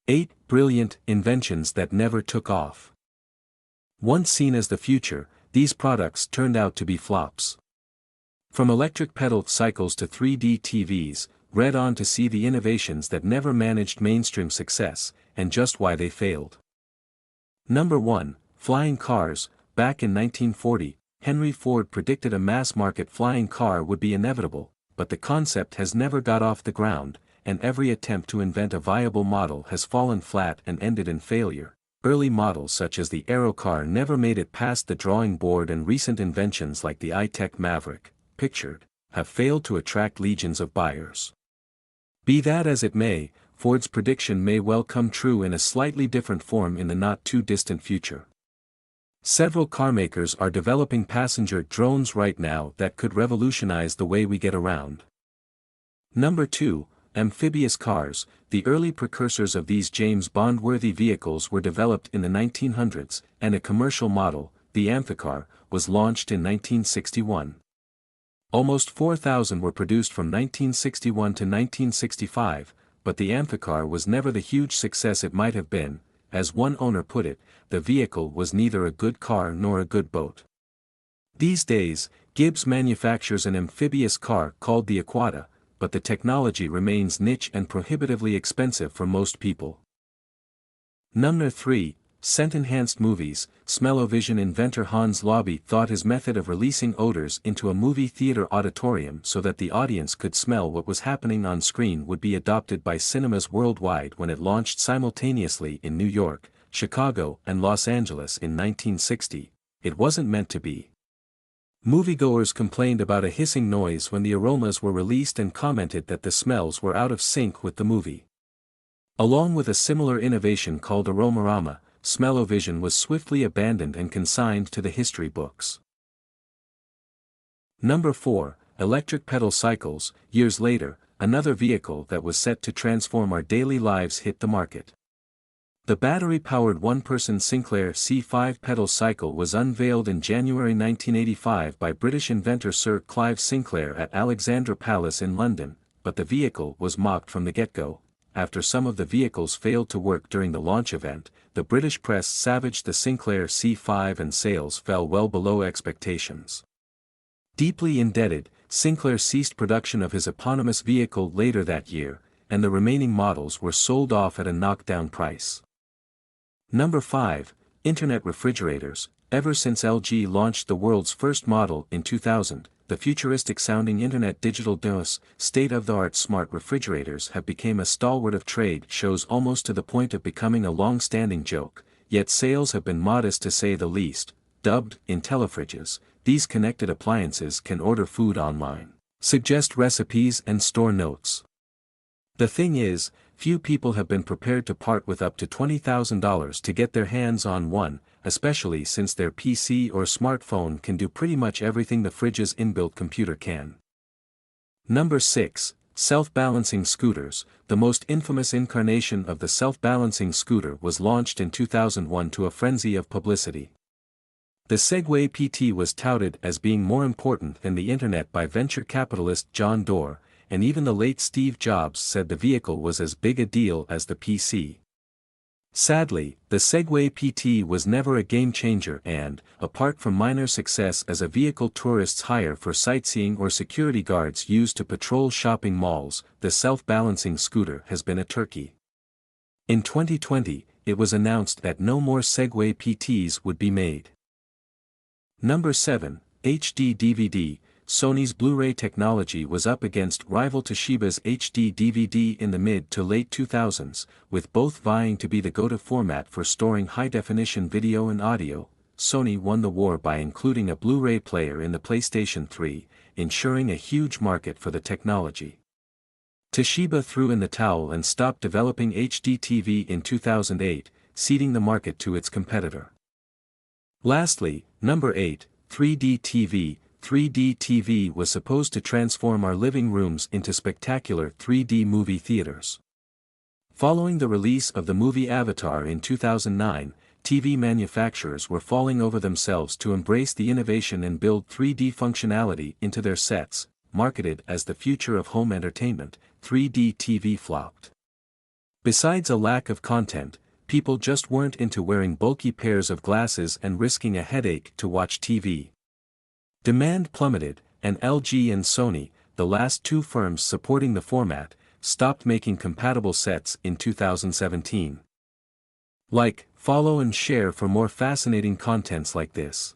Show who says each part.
Speaker 1: 8 Brilliant inventions that never took off. Once seen as the future, these products turned out to be flops. From electric pedal cycles to 3D TVs, read on to see the innovations that never managed mainstream success, and just why they failed. Number 1. Flying cars. Back in 1940, Henry Ford predicted a mass-market flying car would be inevitable, but the concept has never got off the ground, and every attempt to invent a viable model has fallen flat and ended in failure. Early models such as the Aerocar never made it past the drawing board, and recent inventions like the I-Tech Maverick, pictured, have failed to attract legions of buyers. Be that as it may, Ford's prediction may well come true in a slightly different form in the not-too-distant future. Several carmakers are developing passenger drones right now that could revolutionize the way we get around. Number 2. Amphibious cars. The early precursors of these James Bond-worthy vehicles were developed in the 1900s, and a commercial model, the Amphicar, was launched in 1961. Almost 4,000 were produced from 1961 to 1965, but the Amphicar was never the huge success it might have been. As one owner put it, the vehicle was neither a good car nor a good boat. These days, Gibbs manufactures an amphibious car called the Aquata, but the technology remains niche and prohibitively expensive for most people. Number 3. Scent-enhanced movies. Smell-o-vision inventor Hans Lobby thought his method of releasing odors into a movie theater auditorium so that the audience could smell what was happening on screen would be adopted by cinemas worldwide when it launched simultaneously in New York, Chicago, and Los Angeles in 1960. It wasn't meant to be. Moviegoers complained about a hissing noise when the aromas were released and commented that the smells were out of sync with the movie. Along with a similar innovation called Aromarama, Smell-o-vision was swiftly abandoned and consigned to the history books. Number 4. Electric pedal cycles. Years later, another vehicle that was set to transform our daily lives hit the market. The battery-powered one-person Sinclair C5 pedal cycle was unveiled in January 1985 by British inventor Sir Clive Sinclair at Alexandra Palace in London, but the vehicle was mocked from the get-go. After some of the vehicles failed to work during the launch event, the British press savaged the Sinclair C5 and sales fell well below expectations. Deeply indebted, Sinclair ceased production of his eponymous vehicle later that year, and the remaining models were sold off at a knockdown price. Number 5. Internet refrigerators. Ever since LG launched the world's first model in 2000, the futuristic-sounding Internet digital DOS, state-of-the-art smart refrigerators have become a stalwart of trade shows almost to the point of becoming a long-standing joke, yet sales have been modest to say the least. Dubbed IntelliFridges, these connected appliances can order food online, suggest recipes and store notes. The thing is, few people have been prepared to part with up to $20,000 to get their hands on one, especially since their PC or smartphone can do pretty much everything the fridge's inbuilt computer can. Number 6. Self-balancing scooters. The most infamous incarnation of the self-balancing scooter was launched in 2001 to a frenzy of publicity. The Segway PT was touted as being more important than the internet by venture capitalist John Doerr, and even the late Steve Jobs said the vehicle was as big a deal as the PC. Sadly, the Segway PT was never a game-changer and, apart from minor success as a vehicle tourists hire for sightseeing or security guards use to patrol shopping malls, the self-balancing scooter has been a turkey. In 2020, it was announced that no more Segway PTs would be made. Number 7. HD DVD. Sony's Blu-ray technology was up against rival Toshiba's HD DVD in the mid to late 2000s, with both vying to be the go-to format for storing high-definition video and audio. Sony won the war by including a Blu-ray player in the PlayStation 3, ensuring a huge market for the technology. Toshiba threw in the towel and stopped developing HD TV in 2008, ceding the market to its competitor. Lastly, number 8, 3D TV. 3D TV was supposed to transform our living rooms into spectacular 3D movie theaters. Following the release of the movie Avatar in 2009, TV manufacturers were falling over themselves to embrace the innovation and build 3D functionality into their sets. Marketed as the future of home entertainment, 3D TV flopped. Besides a lack of content, people just weren't into wearing bulky pairs of glasses and risking a headache to watch TV. Demand plummeted, and LG and Sony, the last two firms supporting the format, stopped making compatible sets in 2017. Like, follow and share for more fascinating contents like this.